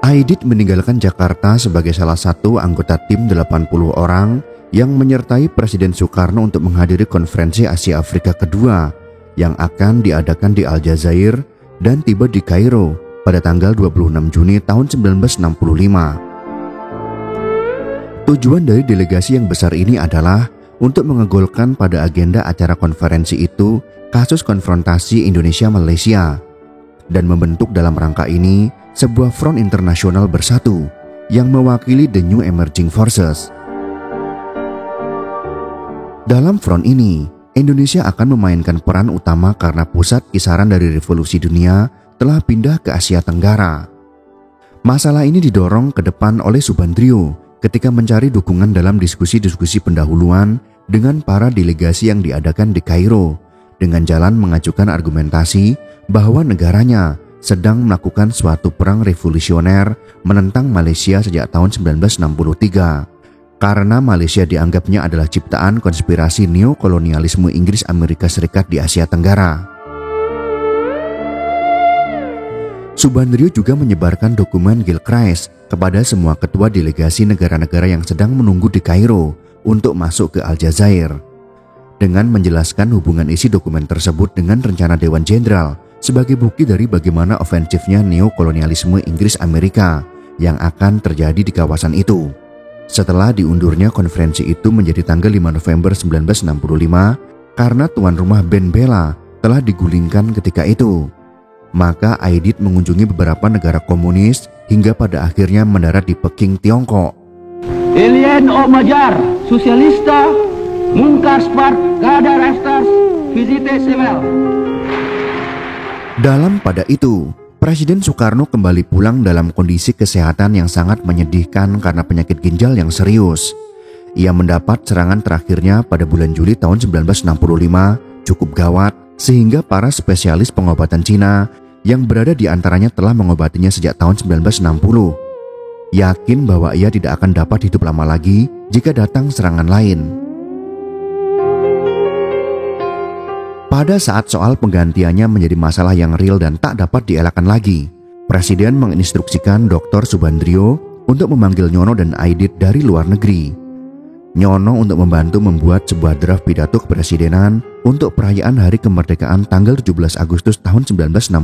Aidit meninggalkan Jakarta sebagai salah satu anggota tim 80 orang yang menyertai Presiden Soekarno untuk menghadiri konferensi Asia Afrika kedua yang akan diadakan di Aljazair dan tiba di Kairo pada tanggal 26 Juni tahun 1965. Tujuan dari delegasi yang besar ini adalah untuk mengegolkan pada agenda acara konferensi itu kasus konfrontasi Indonesia-Malaysia dan membentuk dalam rangka ini sebuah front internasional bersatu yang mewakili The New Emerging Forces. Dalam front ini, Indonesia akan memainkan peran utama karena pusat kisaran dari revolusi dunia telah pindah ke Asia Tenggara. Masalah ini didorong ke depan oleh Subandrio ketika mencari dukungan dalam diskusi-diskusi pendahuluan dengan para delegasi yang diadakan di Kairo dengan jalan mengajukan argumentasi bahwa negaranya sedang melakukan suatu perang revolusioner menentang Malaysia sejak tahun 1963 karena Malaysia dianggapnya adalah ciptaan konspirasi neokolonialisme Inggris Amerika Serikat di Asia Tenggara. Subandrio juga menyebarkan dokumen Gilchrist kepada semua ketua delegasi negara-negara yang sedang menunggu di Kairo untuk masuk ke Aljazair dengan menjelaskan hubungan isi dokumen tersebut dengan rencana Dewan Jenderal sebagai bukti dari bagaimana ofensifnya neokolonialisme Inggris Amerika yang akan terjadi di kawasan itu. Setelah diundurnya konferensi itu menjadi tanggal 5 November 1965 karena tuan rumah Ben Bella telah digulingkan ketika itu, maka Aidit mengunjungi beberapa negara komunis hingga pada akhirnya mendarat di Peking, Tiongkok. Alien o Majar, Sosialista, Mungkas Part, Kada Restars, Visite Sevel. Dalam pada itu, Presiden Soekarno kembali pulang dalam kondisi kesehatan yang sangat menyedihkan karena penyakit ginjal yang serius. Ia mendapat serangan terakhirnya pada bulan Juli tahun 1965 cukup gawat sehingga para spesialis pengobatan Cina yang berada di antaranya telah mengobatinya sejak tahun 1960. Yakin bahwa ia tidak akan dapat hidup lama lagi jika datang serangan lain. Pada saat soal penggantiannya menjadi masalah yang real dan tak dapat dielakkan lagi, Presiden menginstruksikan Dr. Subandrio untuk memanggil Nyono dan Aidit dari luar negeri. Nyono untuk membantu membuat sebuah draft pidato kepresidenan untuk perayaan Hari Kemerdekaan tanggal 17 Agustus tahun 1965.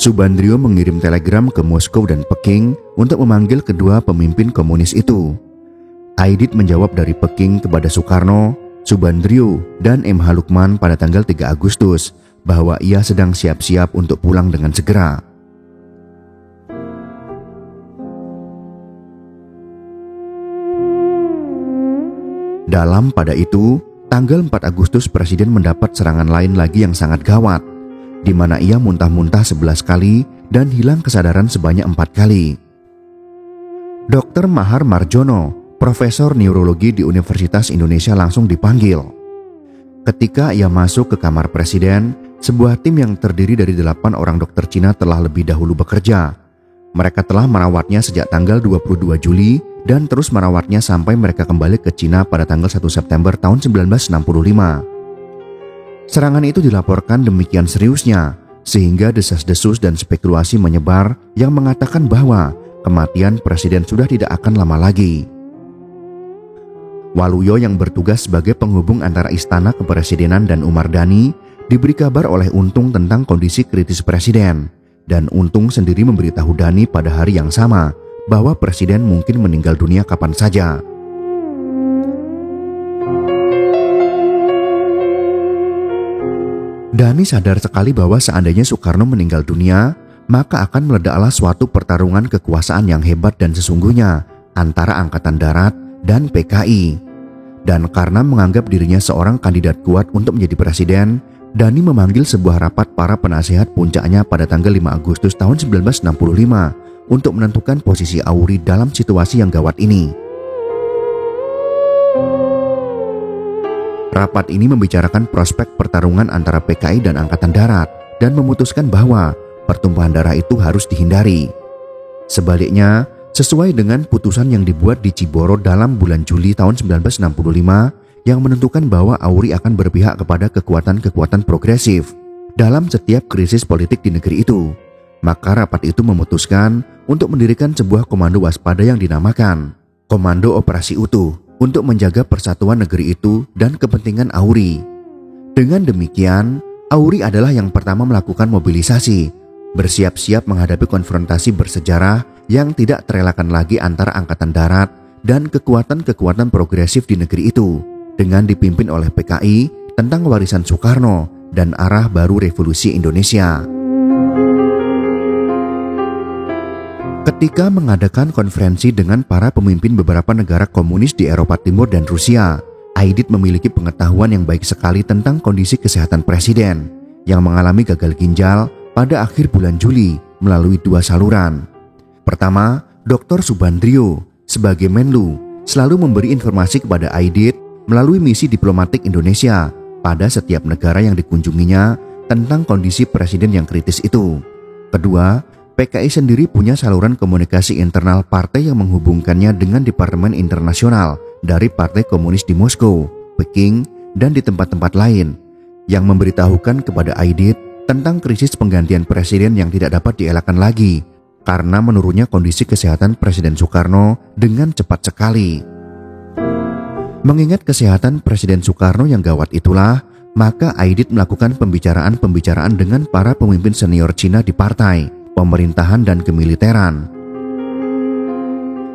Subandrio mengirim telegram ke Moskow dan Peking untuk memanggil kedua pemimpin komunis itu. Aidit menjawab dari Peking kepada Soekarno, Subandrio, dan M.H. Lukman pada tanggal 3 Agustus bahwa ia sedang siap-siap untuk pulang dengan segera. Dalam pada itu, tanggal 4 Agustus Presiden mendapat serangan lain lagi yang sangat gawat, di mana ia muntah-muntah 11 kali dan hilang kesadaran sebanyak 4 kali. Dr. Mahar Marjono, Profesor Neurologi di Universitas Indonesia langsung dipanggil. Ketika ia masuk ke kamar Presiden, sebuah tim yang terdiri dari 8 orang dokter Cina telah lebih dahulu bekerja. Mereka telah merawatnya sejak tanggal 22 Juli dan terus merawatnya sampai mereka kembali ke Cina pada tanggal 1 September tahun 1965. Serangan itu dilaporkan demikian seriusnya, sehingga desas-desus dan spekulasi menyebar yang mengatakan bahwa kematian Presiden sudah tidak akan lama lagi. Waluyo yang bertugas sebagai penghubung antara Istana Kepresidenan dan Umar Dhani diberi kabar oleh Untung tentang kondisi kritis Presiden, dan Untung sendiri memberitahu Dhani pada hari yang sama bahwa Presiden mungkin meninggal dunia kapan saja. Dhani sadar sekali bahwa seandainya Soekarno meninggal dunia, maka akan meledaklah suatu pertarungan kekuasaan yang hebat dan sesungguhnya antara Angkatan Darat dan PKI. Dan karena menganggap dirinya seorang kandidat kuat untuk menjadi presiden, Dhani memanggil sebuah rapat para penasehat puncaknya pada tanggal 5 Agustus tahun 1965 untuk menentukan posisi Auri dalam situasi yang gawat ini. Rapat ini membicarakan prospek pertarungan antara PKI dan Angkatan Darat dan memutuskan bahwa pertumpahan darah itu harus dihindari. Sebaliknya, sesuai dengan putusan yang dibuat di Ciboro dalam bulan Juli tahun 1965 yang menentukan bahwa Auri akan berpihak kepada kekuatan-kekuatan progresif dalam setiap krisis politik di negeri itu, Maka rapat itu memutuskan untuk mendirikan sebuah komando waspada yang dinamakan Komando Operasi Utuh untuk menjaga persatuan negeri itu dan kepentingan AURI. Dengan demikian, AURI adalah yang pertama melakukan mobilisasi, bersiap-siap menghadapi konfrontasi bersejarah yang tidak terelakkan lagi antara Angkatan Darat dan kekuatan-kekuatan progresif di negeri itu, dengan dipimpin oleh PKI tentang warisan Soekarno dan arah baru revolusi Indonesia. Ketika mengadakan konferensi dengan para pemimpin beberapa negara komunis di Eropa Timur dan Rusia, Aidit memiliki pengetahuan yang baik sekali tentang kondisi kesehatan presiden yang mengalami gagal ginjal pada akhir bulan Juli melalui 2 saluran. Pertama, Dr. Subandrio sebagai Menlu selalu memberi informasi kepada Aidit melalui misi diplomatik Indonesia pada setiap negara yang dikunjunginya tentang kondisi presiden yang kritis itu. Kedua, PKI sendiri punya saluran komunikasi internal partai yang menghubungkannya dengan departemen internasional dari Partai Komunis di Moskow, Peking, dan di tempat-tempat lain yang memberitahukan kepada Aidit tentang krisis penggantian presiden yang tidak dapat dielakkan lagi karena menurunnya kondisi kesehatan Presiden Soekarno dengan cepat sekali. Mengingat kesehatan Presiden Soekarno yang gawat itulah, maka Aidit melakukan pembicaraan dengan para pemimpin senior Cina di partai, pemerintahan, dan kemiliteran.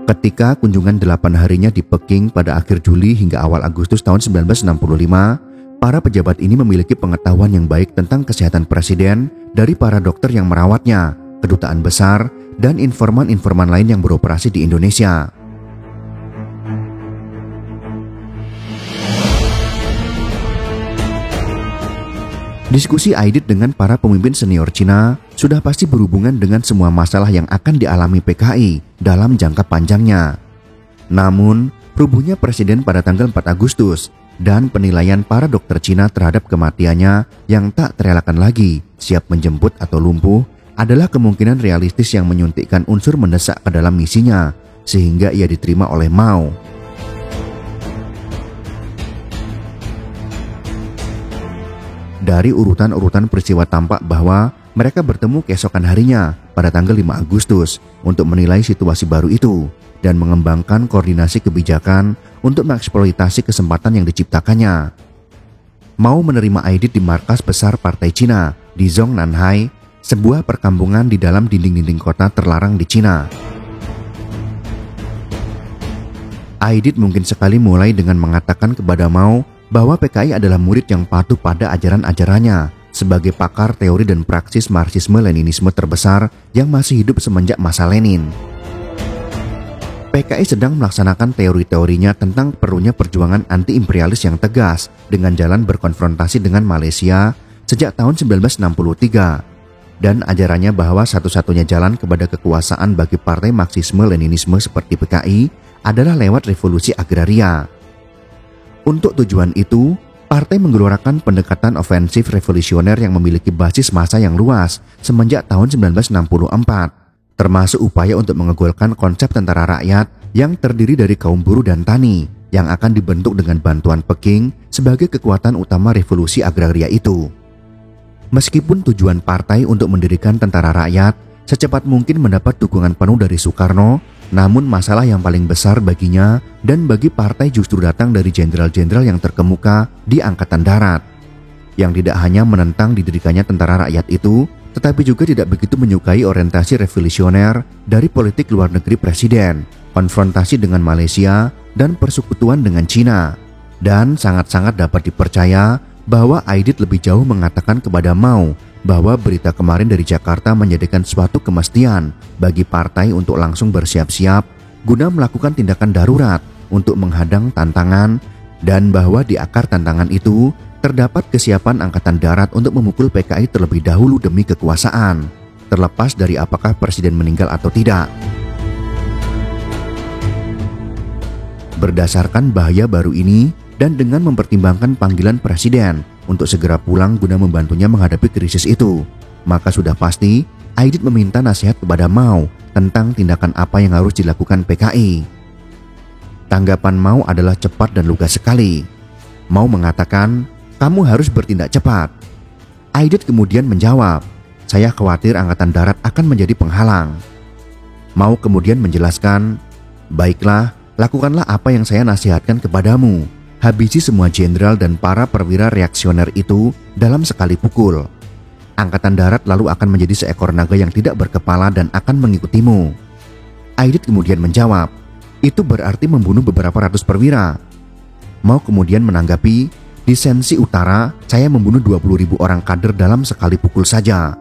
Ketika kunjungan 8 harinya di Peking pada akhir Juli hingga awal Agustus tahun 1965, para pejabat ini memiliki pengetahuan yang baik tentang kesehatan presiden dari para dokter yang merawatnya, kedutaan besar, dan informan-informan lain yang beroperasi di Indonesia. Diskusi Aidit dengan para pemimpin senior Cina sudah pasti berhubungan dengan semua masalah yang akan dialami PKI dalam jangka panjangnya. Namun, rubuhnya presiden pada tanggal 4 Agustus dan penilaian para dokter Cina terhadap kematiannya yang tak terelakkan lagi, siap menjemput atau lumpuh, adalah kemungkinan realistis yang menyuntikkan unsur mendesak ke dalam misinya, sehingga ia diterima oleh Mao. Dari urutan-urutan peristiwa tampak bahwa mereka bertemu keesokan harinya pada tanggal 5 Agustus untuk menilai situasi baru itu dan mengembangkan koordinasi kebijakan untuk mengeksploitasi kesempatan yang diciptakannya. Mao menerima Aidit di markas besar Partai Cina di Zhongnanhai, sebuah perkampungan di dalam dinding-dinding kota terlarang di Cina. Aidit mungkin sekali mulai dengan mengatakan kepada Mao bahwa PKI adalah murid yang patuh pada ajaran-ajarannya sebagai pakar teori dan praksis Marxisme-Leninisme terbesar yang masih hidup semenjak masa Lenin. PKI sedang melaksanakan teori-teorinya tentang perlunya perjuangan anti-imperialis yang tegas dengan jalan berkonfrontasi dengan Malaysia sejak tahun 1963 dan ajarannya bahwa satu-satunya jalan kepada kekuasaan bagi partai Marxisme-Leninisme seperti PKI adalah lewat revolusi agraria. Untuk tujuan itu, partai menggelorakan pendekatan ofensif revolusioner yang memiliki basis massa yang luas semenjak tahun 1964, termasuk upaya untuk mengegolkan konsep tentara rakyat yang terdiri dari kaum buruh dan tani yang akan dibentuk dengan bantuan Peking sebagai kekuatan utama revolusi agraria itu. Meskipun tujuan partai untuk mendirikan tentara rakyat secepat mungkin mendapat dukungan penuh dari Soekarno, namun masalah yang paling besar baginya dan bagi partai justru datang dari jenderal-jenderal yang terkemuka di Angkatan Darat, yang tidak hanya menentang didirikannya tentara rakyat itu, tetapi juga tidak begitu menyukai orientasi revolusioner dari politik luar negeri presiden, konfrontasi dengan Malaysia, dan persekutuan dengan Cina. Dan sangat-sangat dapat dipercaya bahwa Aidit lebih jauh mengatakan kepada Mao bahwa berita kemarin dari Jakarta menjadikan suatu kemestian bagi partai untuk langsung bersiap-siap guna melakukan tindakan darurat untuk menghadang tantangan, dan bahwa di akar tantangan itu terdapat kesiapan Angkatan Darat untuk memukul PKI terlebih dahulu demi kekuasaan, terlepas dari apakah presiden meninggal atau tidak. Berdasarkan bahaya baru ini dan dengan mempertimbangkan panggilan presiden untuk segera pulang guna membantunya menghadapi krisis itu, maka sudah pasti Aidit meminta nasihat kepada Mao tentang tindakan apa yang harus dilakukan PKI. Tanggapan Mao adalah cepat dan lugas sekali. Mao mengatakan, "Kamu harus bertindak cepat." Aidit kemudian menjawab, saya khawatir Angkatan Darat akan menjadi penghalang. Mao kemudian menjelaskan, baiklah, lakukanlah apa yang saya nasihatkan kepadamu. Habisi semua jenderal dan para perwira reaksioner itu dalam sekali pukul. Angkatan Darat lalu akan menjadi seekor naga yang tidak berkepala dan akan mengikutimu. Aidit kemudian menjawab, itu berarti membunuh beberapa ratus perwira. Mao kemudian menanggapi, di Sensi Utara saya membunuh 20.000 orang kader dalam sekali pukul saja.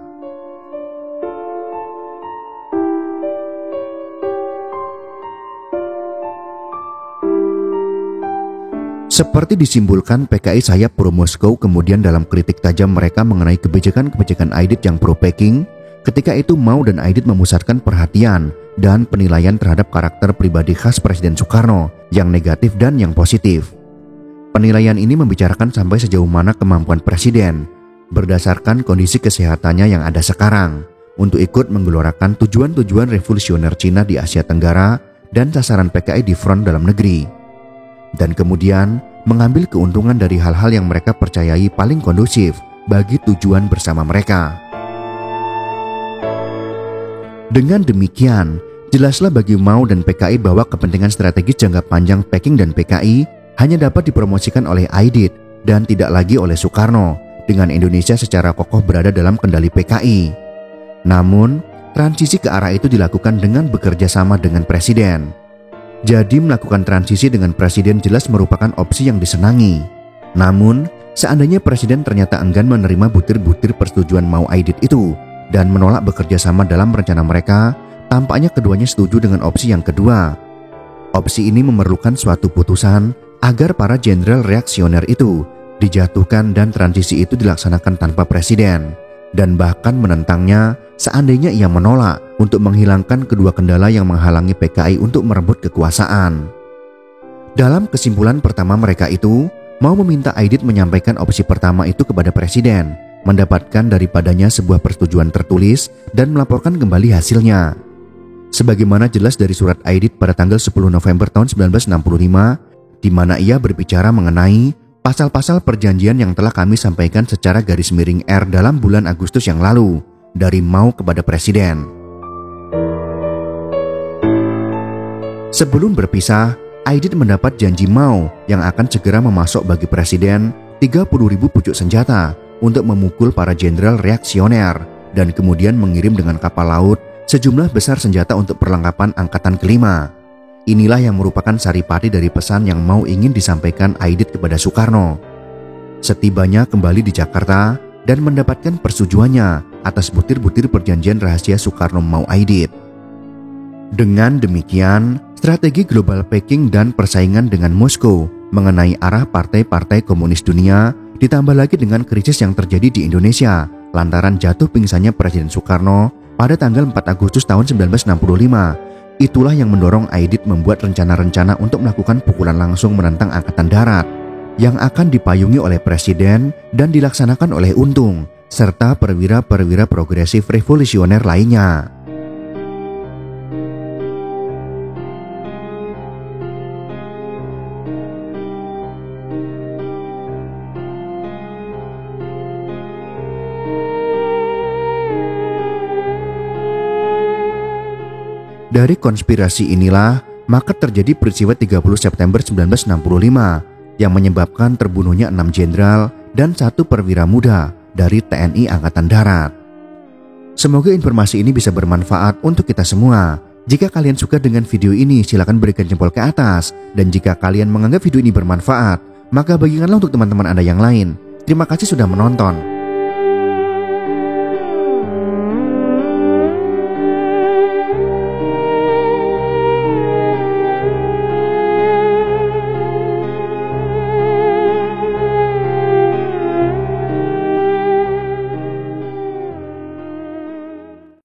Seperti disimpulkan PKI sayap pro Moskow kemudian dalam kritik tajam mereka mengenai kebijakan-kebijakan Aidit yang pro Peking, ketika itu Mao dan Aidit memusatkan perhatian dan penilaian terhadap karakter pribadi khas Presiden Soekarno yang negatif dan yang positif. Penilaian ini membicarakan sampai sejauh mana kemampuan Presiden berdasarkan kondisi kesehatannya yang ada sekarang untuk ikut menggelorakan tujuan-tujuan revolusioner Cina di Asia Tenggara dan sasaran PKI di front dalam negeri. Dan kemudian mengambil keuntungan dari hal-hal yang mereka percayai paling kondusif bagi tujuan bersama mereka. Dengan demikian, jelaslah bagi Mao dan PKI bahwa kepentingan strategis jangka panjang Peking dan PKI hanya dapat dipromosikan oleh Aidit dan tidak lagi oleh Soekarno, dengan Indonesia secara kokoh berada dalam kendali PKI. Namun, transisi ke arah itu dilakukan dengan bekerja sama dengan Presiden. Jadi melakukan transisi dengan Presiden jelas merupakan opsi yang disenangi. Namun, seandainya Presiden ternyata enggan menerima butir-butir persetujuan Mao Aidit itu dan menolak bekerja sama dalam rencana mereka, tampaknya keduanya setuju dengan opsi yang kedua. Opsi ini memerlukan suatu putusan agar para jenderal reaksioner itu dijatuhkan dan transisi itu dilaksanakan tanpa Presiden, dan bahkan menentangnya seandainya ia menolak untuk menghilangkan kedua kendala yang menghalangi PKI untuk merebut kekuasaan. Dalam kesimpulan pertama mereka itu, Mao meminta Aidit menyampaikan opsi pertama itu kepada Presiden, mendapatkan daripadanya sebuah persetujuan tertulis dan melaporkan kembali hasilnya. Sebagaimana jelas dari surat Aidit pada tanggal 10 November tahun 1965, di mana ia berbicara mengenai pasal-pasal perjanjian yang telah kami sampaikan secara garis miring R dalam bulan Agustus yang lalu, dari Mao kepada Presiden. Sebelum berpisah, Aidit mendapat janji Mao yang akan segera memasok bagi Presiden 30.000 pucuk senjata untuk memukul para jenderal reaksioner dan kemudian mengirim dengan kapal laut sejumlah besar senjata untuk perlengkapan angkatan kelima. Inilah yang merupakan saripati dari pesan yang Mao ingin disampaikan Aidit kepada Soekarno. Setibanya kembali di Jakarta dan mendapatkan persetujuannya atas butir-butir perjanjian rahasia Soekarno-Mao Aidit. Dengan demikian, strategi global Peking dan persaingan dengan Moskow mengenai arah partai-partai komunis dunia ditambah lagi dengan krisis yang terjadi di Indonesia lantaran jatuh pingsannya Presiden Soekarno pada tanggal 4 Agustus tahun 1965. Itulah yang mendorong Aidit membuat rencana-rencana untuk melakukan pukulan langsung menentang Angkatan Darat yang akan dipayungi oleh Presiden dan dilaksanakan oleh Untung serta perwira-perwira progresif revolusioner lainnya. Dari konspirasi inilah, maka terjadi peristiwa 30 September 1965 yang menyebabkan terbunuhnya 6 jenderal dan 1 perwira muda dari TNI Angkatan Darat. Semoga informasi ini bisa bermanfaat untuk kita semua. Jika kalian suka dengan video ini, silakan berikan jempol ke atas. Dan jika kalian menganggap video ini bermanfaat, maka bagikanlah untuk teman-teman Anda yang lain. Terima kasih sudah menonton.